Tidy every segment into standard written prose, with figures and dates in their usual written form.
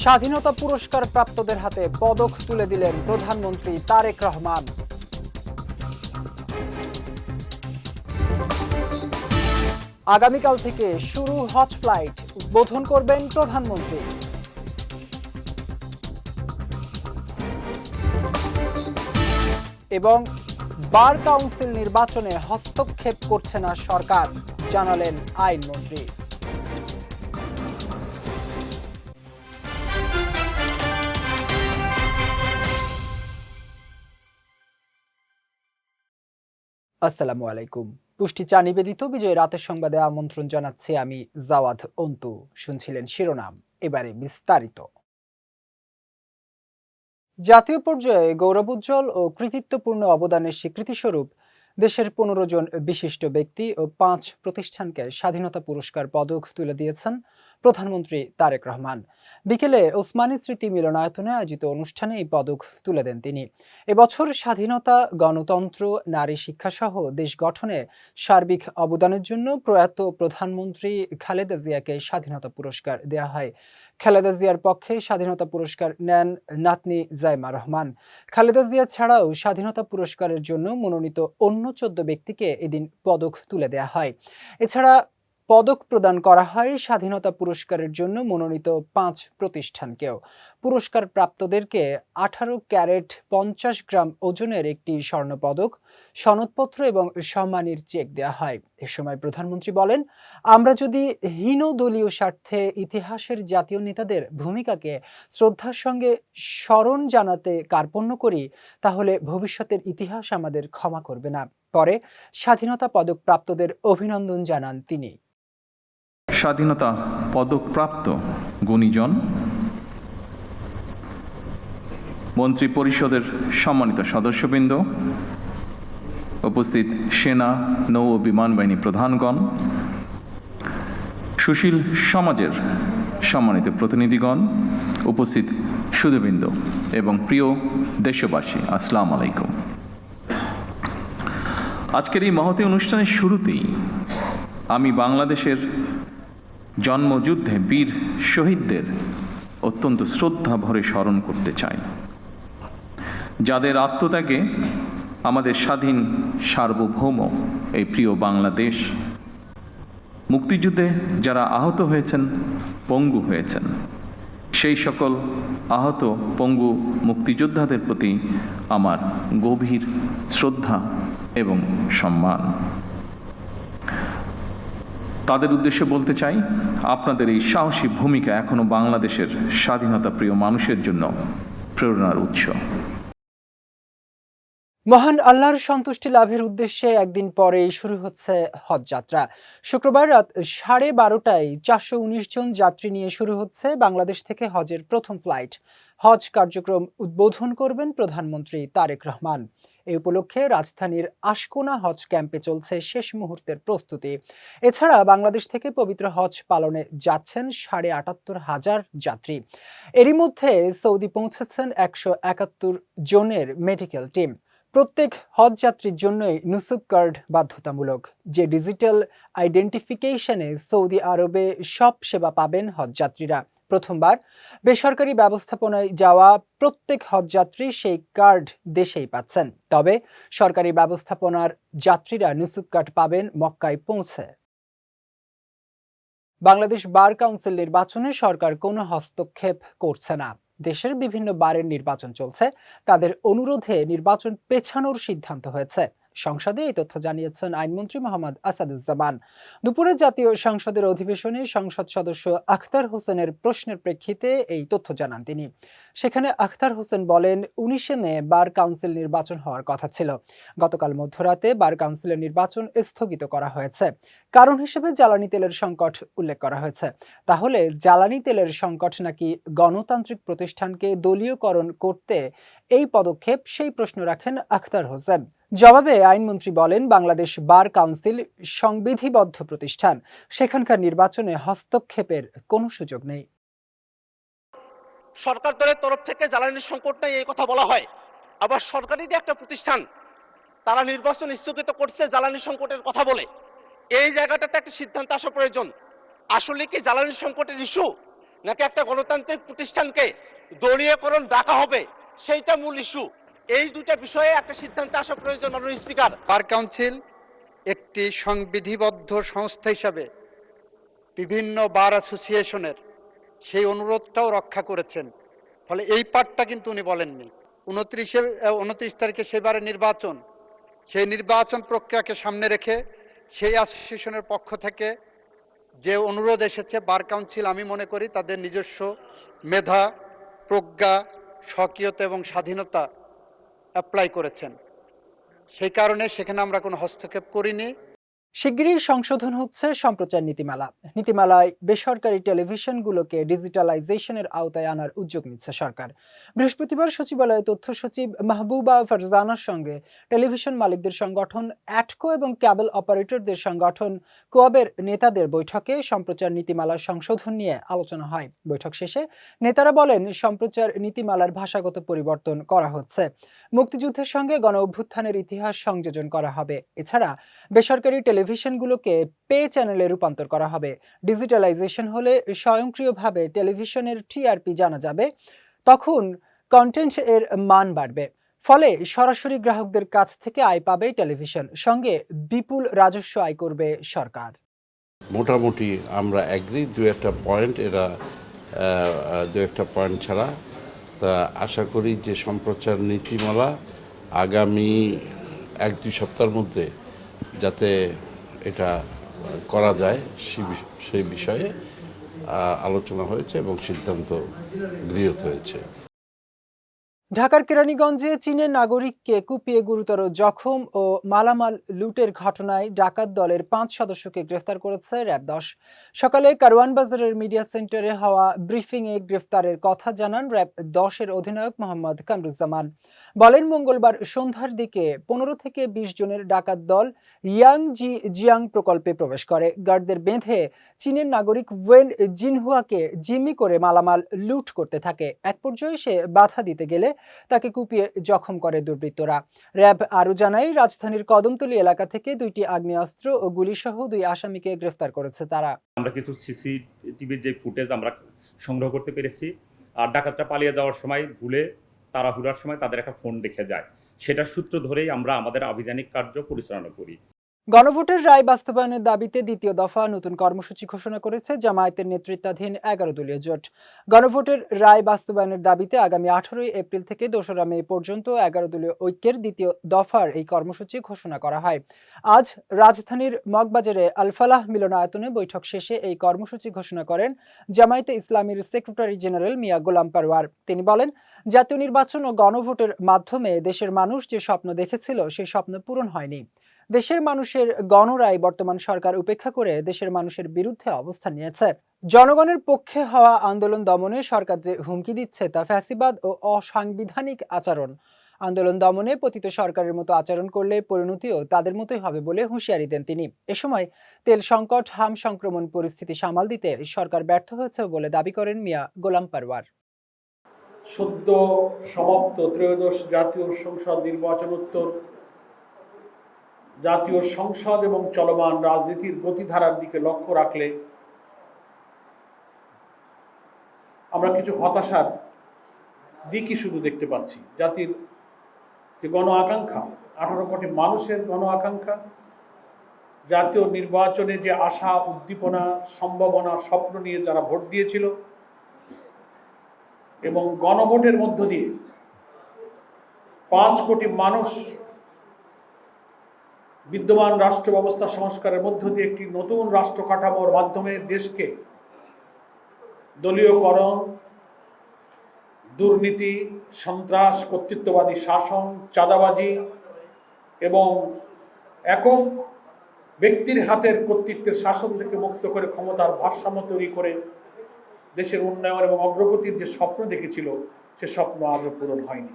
স্বাধীনতা পুরস্কার প্রাপ্তদের হাতে পদক তুলে দিলেন প্রধানমন্ত্রী তারেক রহমান। আগামীকাল থেকে শুরু হজ ফ্লাইট, উদ্বোধন করবেন প্রধানমন্ত্রী। এবং বার কাউন্সিল নির্বাচনে হস্তক্ষেপ করছে না সরকার, জানালেন আইনমন্ত্রী। আসসালামু আলাইকুম। পুষ্টি চা নিবেদিত বিজয় রাতের সংবাদে আমন্ত্রণ জানাচ্ছি আমি জাওয়াদ অন্তু। শুনছিলেন শিরোনাম, এবারে বিস্তারিত। জাতীয় পর্যায়ে গৌরবোজ্জ্বল ও কৃতিত্বপূর্ণ অবদানের স্বীকৃতিস্বরূপ দেশের 15 জন বিশিষ্ট ব্যক্তি ও 5 প্রতিষ্ঠানকে স্বাধীনতা পুরস্কার পদক তুলে দিয়েছেন প্রধানমন্ত্রী তারেক রহমান। বিকেলে ওসমানী স্মৃতি মিলনায়তনে আয়োজিত অনুষ্ঠানে এই পদক তুলে দেন তিনি। এবছর স্বাধীনতা, গণতন্ত্র, নারী শিক্ষাসহ দেশ গঠনে সার্বিক অবদানের জন্য প্রয়াত প্রধানমন্ত্রী খালেদা জিয়াকে স্বাধীনতা পুরস্কার দেয়া হয়। খালেদা জিয়ার পক্ষে স্বাধীনতা পুরস্কার নেন নাতনি জাইমা রহমান। খালেদা জিয়া ছাড়াও স্বাধীনতা পুরস্কারের জন্য মনোনীত অন্য 14 ব্যক্তিকে এদিন পদক তুলে দেয়া হয়। এছাড়া পদক প্রদান করা হয় স্বাধীনতা পুরস্কারের জন্য মনোনীত 5 প্রতিষ্ঠানকেও। পুরস্কার প্রাপ্তদেরকে 18 ক্যারেট 50 গ্রাম ওজনের একটি স্বর্ণপদক, সনদপত্র এবং সম্মানীর চেক দেওয়া হয়। এ সময় প্রধানমন্ত্রী বলেন, আমরা যদি হীন দলীয় স্বার্থে ইতিহাসের জাতীয় নেতাদের ভূমিকাকে শ্রদ্ধার সঙ্গে স্মরণ জানাতে কার্পণ্য করি, তাহলে ভবিষ্যতের ইতিহাস আমাদের ক্ষমা করবে না। পরে স্বাধীনতা পদক প্রাপ্তদের অভিনন্দন জানান তিনি। স্বাধীনতা পদকপ্রাপ্ত গুণীজন, মন্ত্রী পরিষদের সম্মানিত সদস্যবৃন্দ, উপস্থিত সেনা, নৌ ও বিমান বাহিনী প্রধানগণ, সুশীল সমাজের সম্মানিত প্রতিনিধিগণ, উপস্থিত সুধীবৃন্দ এবং প্রিয় দেশবাসী, আসসালামু আলাইকুম। আজকের এই মহতী অনুষ্ঠানের শুরুতেই আমি বাংলাদেশের জন্মযুদ্ধে বীর শহীদদের অত্যন্ত শ্রদ্ধা ভরে স্মরণ করতে চাই, যাদের আত্মত্যাগে আমাদের স্বাধীন সার্বভৌম এই প্রিয় বাংলাদেশ, মুক্তিযুদ্ধে যারা আহত হয়েছেন, পঙ্গু হয়েছেন, সেই সকল আহত পঙ্গু মুক্তিযোদ্ধাদের প্রতি আমার গভীর শ্রদ্ধা এবং সম্মান। তাদের উদ্দেশ্যে বলতে চাই, আপনাদের এই সাহসী ভূমিকা এখনো বাংলাদেশের স্বাধীনতা প্রিয় মানুষের জন্য প্রেরণার উৎস। মহান আল্লাহর সন্তুষ্টি লাভের উদ্দেশ্যে একদিন পরেই শুরু হচ্ছে হজ যাত্রা। শুক্রবার রাত 12:30টায় 419 জন যাত্রী নিয়ে শুরু হচ্ছে বাংলাদেশ থেকে হজের প্রথম ফ্লাইট। হজ কার্যক্রম উদ্বোধন করবেন প্রধানমন্ত্রী তারেক রহমান। এই উপলক্ষে রাজধানীর আশকোনা হজ ক্যাম্পে চলছে শেষ মুহূর্তের প্রস্তুতি। এছাড়া বাংলাদেশ থেকে পবিত্র হজ পালনে যাচ্ছেন 78,500 যাত্রী। এরই মধ্যে সৌদি পৌঁছেছেন 171 জনের মেডিকেল টিম। প্রত্যেক হজ যাত্রীর জন্যই নুসুক কার্ড বাধ্যতামূলক, যে ডিজিটাল আইডেন্টিফিকেশনে সৌদি আরবে সব সেবা পাবেন হজ যাত্রীরা। প্রথমবার বেসরকারি ব্যবস্থাপনায় যাওয়া প্রত্যেক হজযাত্রী সেই কার্ড দেশেই পাচ্ছেন। তবে সরকারি ব্যবস্থাপনার যাত্রীরা নুসুক কার্ড পাবেন মক্কায় পৌঁছে। বাংলাদেশ বার কাউন্সিল নির্বাচনে সরকার কোনো হস্তক্ষেপ করছে না। দেশের বিভিন্ন বারের নির্বাচন চলছে, তাদের অনুরোধে নির্বাচন পেছানোর সিদ্ধান্ত হয়েছে। সংসদে এই তথ্য জানিয়েছেন আইনমন্ত্রী মোহাম্মদ আসাদুজ্জামান। দুপুরে জাতীয় সংসদের অধিবেশনে সংসদ সদস্য আখতার হোসেনের প্রশ্নের প্রেক্ষিতে এই তথ্য জানান তিনি। সেখানে আখতার হোসেন বলেন, 19শে মে বার কাউন্সিল নির্বাচন হওয়ার কথা ছিল। গতকাল মধ্যরাতে বার কাউন্সিলের নির্বাচন স্থগিত করা হয়েছে। কারণ হিসেবে জ্বালানি তেলের সংকট উল্লেখ করা হয়েছে। তাহলে জ্বালানি তেলের সংকট নাকি গণতান্ত্রিক প্রতিষ্ঠানকে দলীয়করণ করতে এই পদক্ষেপ, সেই প্রশ্ন রাখেন আখতার হোসেন। জবাবে আইনমন্ত্রী বলেন, বাংলাদেশ বার কাউন্সিল সংবিধিবদ্ধ প্রতিষ্ঠান, সেখানকার নির্বাচনে হস্তক্ষেপের কোনো সুযোগ নেই। সরকার দলের তরফ থেকে জ্বালানি সংকট নেই এই কথা বলা হয়, আবার সরকারি যে একটা প্রতিষ্ঠান তারা নির্বাচন স্থগিত করছে জ্বালানি সংকটের কথা বলে। এই জায়গাটাতে একটা সিদ্ধান্ত আসা প্রয়োজন। আসলে কি জ্বালানি সংকটের ইস্যু, নাকি একটা গণতান্ত্রিক প্রতিষ্ঠানকে দলীয়করণ ডাকা হবে, সেইটা মূল ইস্যু। এই দুটা বিষয়ে একটা সিদ্ধান্তে আসা প্রয়োজন মাননীয় স্পিকার। বার কাউন্সিল একটি সংবিধিবদ্ধ সংস্থা হিসাবে বিভিন্ন বার অ্যাসোসিয়েশনের সেই অনুরোধটাও রক্ষা করেছেন, ফলে এই পার্টটা কিন্তু উনি বলেননি। 29 তারিখে সেবারে নির্বাচন, সেই নির্বাচন প্রক্রিয়াকে সামনে রেখে সেই অ্যাসোসিয়েশনের পক্ষ থেকে যে অনুরোধ এসেছে, বার কাউন্সিল আমি মনে করি তাদের নিজস্ব মেধা, প্রজ্ঞা, স্বকীয়তা এবং স্বাধীনতা অ্যাপ্লাই করেছেন। সেই কারণে সেখানে আমরা কোনো হস্তক্ষেপ করিনি। শিগগিরই সংশোধন হচ্ছে সম্প্রচার নীতিমালা। নীতিমালায় বেসরকারি টেলিভিশনগুলোকে ডিজিটালাইজেশনের আওতায় আনার উদ্যোগ নিচ্ছে সরকার। বৃহস্পতিবার সচিবালয়ে তথ্য সচিব মাহবুবা ফারজানার সঙ্গে টেলিভিশন মালিকদের সংগঠন অ্যাটকো এবং ক্যাবল অপারেটরদের সংগঠন কোয়াবের নেতাদের বৈঠকে সম্প্রচার নীতিমালার সংশোধন নিয়ে আলোচনা হয়। বৈঠক শেষে নেতারা বলেন, সম্প্রচার নীতিমালার ভাষাগত পরিবর্তন করা হচ্ছে, মুক্তিযুদ্ধের সঙ্গে গণ অভ্যুত্থানের ইতিহাস সংযোজন করা হবে। এছাড়া বেসরকারি টেলিভিশনগুলোকে পে চ্যানেলে রূপান্তর করা হবে। ডিজিটালাইজেশন হলে স্বয়ংক্রিয়ভাবে টেলিভিশনের টিআরপি জানা যাবে, তখন কন্টেন্ট এর মান বাড়বে, ফলে সরাসরি গ্রাহকদের কাছ থেকে আয় পাবে টেলিভিশন, সঙ্গে বিপুল রাজস্ব আয় করবে সরকার। মোটামুটি আমরা এগ্রি, দু একটা পয়েন্ট ছাড়া। তা আশা করি যে সম্প্রচার নীতিমালা আগামী 1-2 সপ্তাহের মধ্যে যাতে এটা করা যায় সেই বিষয়ে আলোচনা হয়েছে এবং সিদ্ধান্ত গৃহীত হয়েছে। ঢাকার কেরানীগঞ্জে চীনের নাগরিককে কুপিয়ে গুরুতর জখম ও মালামাল লুটের ঘটনায় ডাকাত দলের 5 সদস্যকে গ্রেফতার করেছে র‍্যাব 10। সকালে কারওয়ান বাজারের মিডিয়া সেন্টারে হওয়া ব্রিফিংয়ে গ্রেফতারের কথা জানান র‍্যাব 10-এর অধিনায়ক মোহাম্মদ কামরুজ্জামান। বলেন, মঙ্গলবার সন্ধ্যার দিকে 15 থেকে 20 জনের ডাকাত দল ইয়াংজি জিয়াং প্রকল্পে প্রবেশ করে। গার্ডদের বেঁধে চীনের নাগরিক ওয়েন জিনহুয়াকে জিম্মি করে মালামাল লুট করতে থাকে। এক পর্যায়ে সে বাধা দিতে গেলে তাকে কুপিয়ে জখম করে দুর্বৃত্তরা। র‍্যাব আরও জানায়, রাজধানীর কদমতলী এলাকা থেকে 2টি আগ্নেয়াস্ত্র ও গুলিসহ 2 আসামিকে গ্রেফতার করেছে তারা। আমরা কিছু সিসিটিভির যে ফুটেজ আমরা সংগ্রহ করতে পেরেছি, আর ডাকাতরা পালিয়ে যাওয়ার সময় ভুলে তাড়াহুড়ার সময় তাদের একটা ফোন রেখে যায়, সেটার সূত্র ধরেই আমরা আমাদের আভিযানিক কার্য পরিচালনা করি। গণভোটের রায় বাস্তবায়নের দাবিতে দ্বিতীয় দফা নতুন কর্মসূচি ঘোষণা করেছে জামায়াতের নেতৃত্বাধীন 11 দলীয় জোট। গণভোটের রায় বাস্তবায়নের দাবিতে আগামী 18 এপ্রিল থেকে 2রা মে পর্যন্ত 11 দলীয় ঐক্যের দ্বিতীয় দফার এই কর্মসূচি ঘোষণা করা হয়। আজ রাজধানীর মগবাজারে আল ফালাহ মিলনায়তনে বৈঠক শেষে এই কর্মসূচি ঘোষণা করেন জামায়াতে ইসলামীর সেক্রেটারি জেনারেল মিয়া গোলাম পারওয়ার। তিনি বলেন, জাতীয় নির্বাচন ও গণভোটের মাধ্যমে দেশের মানুষ যে স্বপ্ন দেখেছিল সেই স্বপ্ন পূরণ হয়নি। দেশের মানুষের গণরায় বর্তমান সরকার উপেক্ষা করে দেশের মানুষের বিরুদ্ধে অবস্থান নিয়েছে। জনগণের পক্ষে হওয়া আন্দোলন দমনে সরকার যে হুমকি দিচ্ছে তা ফ্যাসিবাদ ও অসাংবিধানিক আচরণ। আন্দোলন দমনে পতিত সরকারের মতো আচরণ করলে পরিণতিও তাদের মতোই হবে বলে হুঁশিয়ারি দেন তিনি। এ সময় তেল সংকট, হাম সংক্রমণ পরিস্থিতি সামাল দিতে সরকার ব্যর্থ হয়েছে বলে দাবি করেন মিয়া গোলাম পারওয়ার। সদ্য সমাপ্ত ত্রয়োদশ জাতীয় সংসদ নির্বাচনোত্তর জাতীয় সংসদ এবং চলমান রাজনীতির গতিধারার দিকে লক্ষ্য রাখলে আমরা কিছু হতাশার দিকই শুধু দেখতে পাচ্ছি। জাতির যে গণ আকাঙ্ক্ষা, 18 কোটি মানুষের গণ আকাঙ্ক্ষা, জাতীয় নির্বাচনে যে আশা, উদ্দীপনা, সম্ভাবনা, স্বপ্ন নিয়ে যারা ভোট দিয়েছিল এবং গণভোটের মধ্য দিয়ে 5 কোটি মানুষ বিদ্যমান রাষ্ট্র ব্যবস্থা সংস্কারের মধ্য দিয়ে একটি নতুন রাষ্ট্র কাঠামোর মাধ্যমে দেশকে দলীয়করণ, দুর্নীতি, সন্ত্রাস, কর্তৃত্ববাদী শাসন, চাঁদাবাজি এবং একক ব্যক্তির হাতের কর্তৃত্বের শাসন থেকে মুক্ত করে ক্ষমতার ভারসাম্য তৈরি করে দেশের উন্নয়ন এবং অগ্রগতির যে স্বপ্ন দেখেছিল সে স্বপ্ন আজও পূরণ হয়নি।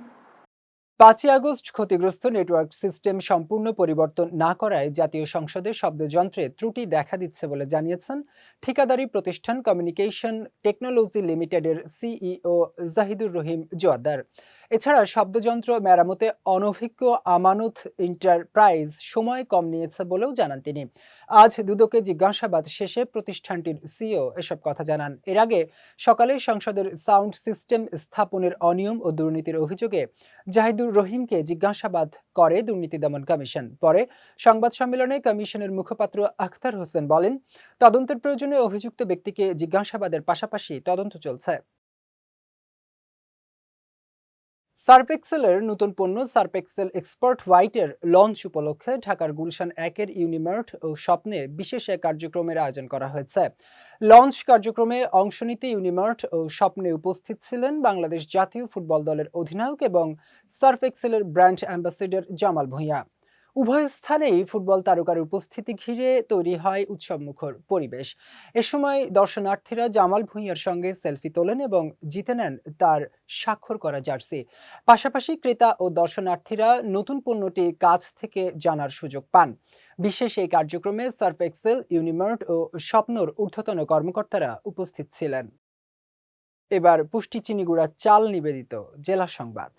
5 আগস্ট ক্ষতিগ্রস্ত নেটওয়ার্ক সিস্টেম সম্পূর্ণ পরিবর্তন না করায় জাতীয় সংসদের শব্দযন্ত্রে ত্রুটি দেখা দিচ্ছে বলে জানিয়েছেন ঠিকাদারি প্রতিষ্ঠান কমিউনিকেশন টেকনোলজি লিমিটেডের সিইও জাহিদুর রহিম জোয়াদ্দার। এছাড়া শব্দযন্ত্র মেরামতে অনভিজ্ঞ আমানত এন্টারপ্রাইজ সময় কম নিয়েছে বলেও জানান তিনি। আজ দুদকে জিজ্ঞাসাবাদ শেষে প্রতিষ্ঠানটির সিইও এসব কথা জানান। এর আগে সকালে সংসদের সাউন্ড সিস্টেম স্থাপনের অনিয়ম ও দুর্নীতির অভিযোগে জাহিদুর রহিমকে জিজ্ঞাসাবাদ করে দুর্নীতি দমন কমিশন। পরে সংবাদ সম্মেলনে কমিশনের মুখপাত্র আখতার হোসেন বলেন, তদন্তের প্রয়োজনে অভিযুক্ত ব্যক্তিকে জিজ্ঞাসাবাদের পাশাপাশি তদন্ত চলছে। সার্ফ এক্সেলের নতুন পণ্য সার্ফ এক্সেল এক্সপার্ট হোয়াইটের লঞ্চ উপলক্ষে ঢাকার গুলশান 1-এর ইউনিমার্ট ও স্বপ্নে বিশেষ এক কার্যক্রমের আয়োজন করা হয়েছে। লঞ্চ কার্যক্রমে অংশ নিতে ইউনিমার্ট ও স্বপ্নে উপস্থিত ছিলেন বাংলাদেশ জাতীয় ফুটবল দলের অধিনায়ক এবং সার্ফ এক্সেলের ব্র্যান্ড অ্যাম্বাসেডর জামাল ভূঁইয়া। উভয় স্থানেই ফুটবল তারকার উপস্থিতি ঘিরে তৈরি হয় উৎসবমুখর পরিবেশ। এ সময় দর্শনার্থীরা জামাল ভূঁইয়ার সঙ্গে সেলফি তোলেন এবং জিতে নেন তার স্বাক্ষর করা জার্সি। পাশাপাশি ক্রেতা ও দর্শনার্থীরা নতুন পণ্যটি কাছ থেকে জানার সুযোগ পান। বিশেষ এই কার্যক্রমে সার্ফ এক্সেল, ইউনিমার্ট ও স্বপ্নর ঊর্ধ্বতন কর্মকর্তারা উপস্থিত ছিলেন। এবার পুষ্টি চিনিগুড়া চাল নিবেদিত জেলা সংবাদ।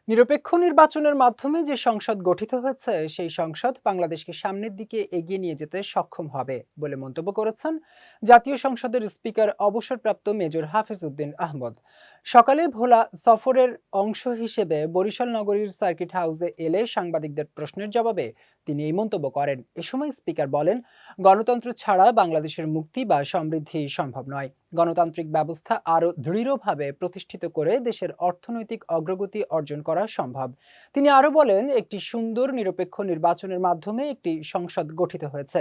নিরপেক্ষ নির্বাচনের মাধ্যমে যে সংসদ গঠিত হয়েছে সেই সংসদ বাংলাদেশকে সামনের দিকে এগিয়ে নিয়ে যেতে সক্ষম হবে বলে মন্তব্য করেছেন জাতীয় সংসদের স্পিকার অবসরপ্রাপ্ত মেজর হাফিজ উদ্দিন আহমদ। সকালে ভোলা সফরের অংশ হিসেবে বরিশাল নগরীর সার্কিট হাউসে এলে সাংবাদিকদের প্রশ্নের জবাবে তিনি এই মন্তব্য করেন। এ সময় স্পিকার বলেন, গণতন্ত্র ছাড়া বাংলাদেশের মুক্তি বা সমৃদ্ধি সম্ভব নয়। গণতান্ত্রিক ব্যবস্থা আরও দৃঢ়ভাবে প্রতিষ্ঠিত করে দেশের অর্থনৈতিক অগ্রগতি অর্জন করা সম্ভব। তিনি আরও বলেন, একটি সুন্দর নিরপেক্ষ নির্বাচনের মাধ্যমে একটি সংসদ গঠিত হয়েছে।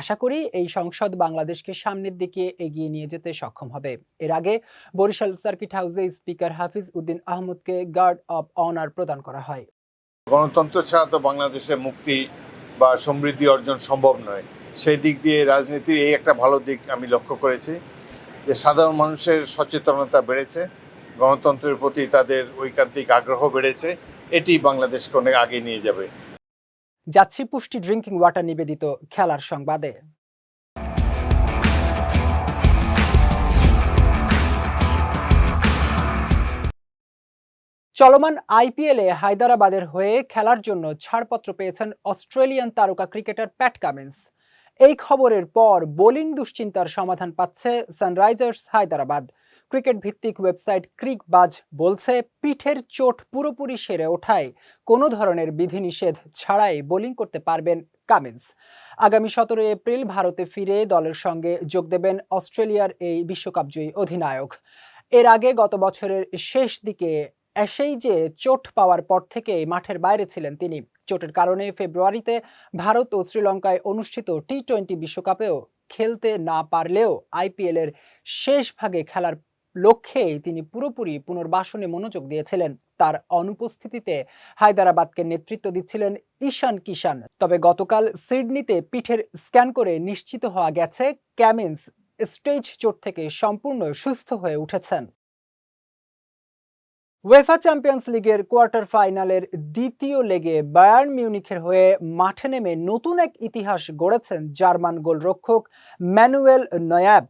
আশা করি এই সংসদ বাংলাদেশকে সামনের দিকে এগিয়ে নিয়ে যেতে সক্ষম হবে। এর আগে বরিশাল সার্কিট হাউসে স্পিকার হাফিজ উদ্দিন আহমদকে গার্ড অব অনার প্রদান করা হয়। গণতন্ত্র ছাড়া তো বাংলাদেশের মুক্তি বা সমৃদ্ধি অর্জন সম্ভব নয়। সেই দিক দিয়ে রাজনীতির এই একটা ভালো দিক আমি লক্ষ্য করেছি যে সাধারণ মানুষের সচেতনতা বেড়েছে, গণতন্ত্রের প্রতি তাদের ঐকান্তিক আগ্রহ বেড়েছে। এটি বাংলাদেশকে অনেক আগে নিয়ে যাবে। যাচ্ছি পুষ্টি ড্রিঙ্কিং ওয়াটার নিবেদিত খেলার সংবাদে। চলমান আইপিএলে হায়দরাবাদের হয়ে খেলার জন্য ছাড়পত্র পেয়েছেন অস্ট্রেলিয়ান তারকা ক্রিকেটার প্যাট কামিন্স। এই খবরের পর বোলিং দুশ্চিন্তার সমাধান পাচ্ছে সানরাইজার্স হায়দরাবাদ। ক্রিকেট ভিত্তিক ওয়েবসাইট ক্রিকবাজ বলছে, পিঠের চোট পুরোপুরি সেরে ওঠায় কোনো ধরনের বিধিনিষেধ ছাড়াই বোলিং করতে পারবেন কামিন্স। আগামী 17 এপ্রিল ভারতে ফিরে দলের সঙ্গে যোগ দেবেন অস্ট্রেলিয়ার এই বিশ্বকাপজয়ী অধিনায়ক। এর আগে গত বছরের শেষ দিকে এসেই যে চোট পাওয়ার পর থেকে মাঠের বাইরে ছিলেন তিনি। চোটের কারণে ফেব্রুয়ারিতে ভারত ও শ্রীলঙ্কায় অনুষ্ঠিত টি-20 বিশ্বকাপেও খেলতে না পারলেও আইপিএল এর শেষ ভাগে খেলার লক্ষ্যেই তিনি পুরোপুরি পুনর্বাসনে মনোযোগ দিয়েছিলেন। তার অনুপস্থিতিতে হায়দরাবাদকে নেতৃত্ব দিচ্ছিলেন ঈশান কিষান। তবে গতকাল সিডনিতে পিঠের স্ক্যান করে নিশ্চিত হওয়া গেছে কামিন্স স্টেজ চোট থেকে সম্পূর্ণ সুস্থ হয়ে উঠেছেন। উয়েফা চ্যাম্পিয়ন্স লিগের কোয়ার্টার ফাইনালের দ্বিতীয় লেগে বায়ার্ন মিউনিখের হয়ে মাঠে নেমে নতুন এক ইতিহাস গড়েছেন জার্মান গোলরক্ষক ম্যানুয়েল নয়াব।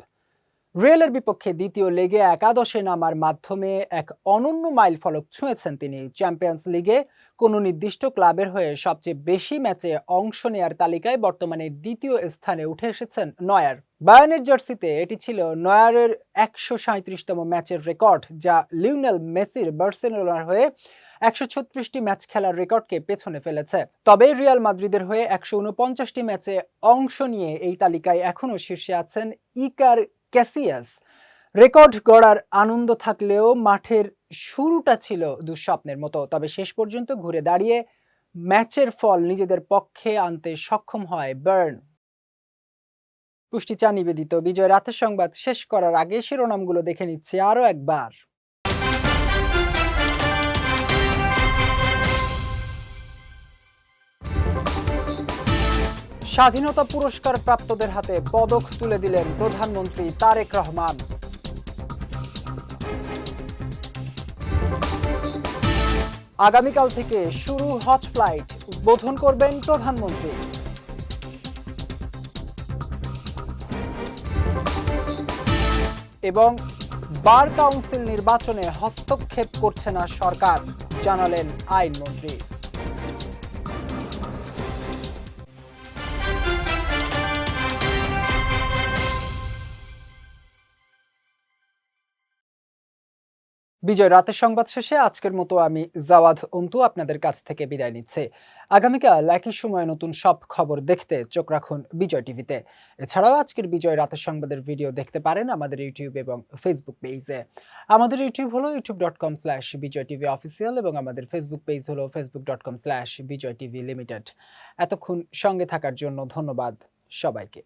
রিয়ালের বিপক্ষে দ্বিতীয় লেগে একাদশে নামার মাধ্যমে এক অনন্য মাইলফলক ছুঁয়েছেন তিনি। চ্যাম্পিয়ন্স লিগে কোনো নির্দিষ্ট ক্লাবের হয়ে সবচেয়ে বেশি ম্যাচে অংশ নেয়ার তালিকায় বর্তমানে দ্বিতীয় স্থানে উঠে এসেছেন নয়ার। বায়ার্নের জার্সিতে এটি ছিল নয়ারের 137তম ম্যাচের রেকর্ড, যা লিওনেল মেসির বার্সেলোনার হয়ে 136টি ম্যাচ খেলার রেকর্ডকে পেছনে ফেলেছে। তবে রিয়াল মাদ্রিদের হয়ে 149টি ম্যাচে অংশ নিয়ে এই তালিকায় এখনও শীর্ষে আছেন ইকার ক্যাসিয়াস। রেকর্ড গড়ার আনন্দ থাকলেও মাঠের শুরুটা ছিল দুঃস্বপ্নের মতো। তবে শেষ পর্যন্ত ঘুরে দাঁড়িয়ে ম্যাচের ফল নিজেদের পক্ষে আনতে সক্ষম হয় বায়ার্ন। পুষ্টি চা নিবেদিত বিজয় রাতের সংবাদ শেষ করার আগে শিরোনামগুলো দেখে নিচ্ছে আরো একবার। স্বাধীনতা পুরস্কার প্রাপ্তদের হাতে পদক তুলে দিলেন প্রধানমন্ত্রী তারেক রহমান। আগামীকাল থেকে শুরু হজ ফ্লাইট, উদ্বোধন করবেন প্রধানমন্ত্রী। এবং বার কাউন্সিল নির্বাচনে হস্তক্ষেপ করছে না সরকার, জানালেন আইনমন্ত্রী। বিজয় রাতের সংবাদ শেষে আজকের মতো আমি জাওয়াদ অন্তু আপনাদের কাছ থেকে বিদায় নিচ্ছি। আগামীকাল একই সময় নতুন সব খবর দেখতে চোখ রাখুন বিজয় টিভিতে। এছাড়াও আজকের বিজয় রাতের সংবাদের ভিডিও দেখতে পারেন আমাদের ইউটিউব এবং ফেসবুক পেজে। আমাদের ইউটিউব হলো youtube.com/বিজয় টিভি অফিসিয়াল এবং আমাদের ফেসবুক পেজ হলো facebook.com/বিজয় টিভি লিমিটেড। এতক্ষণ সঙ্গে থাকার জন্য ধন্যবাদ সবাইকে।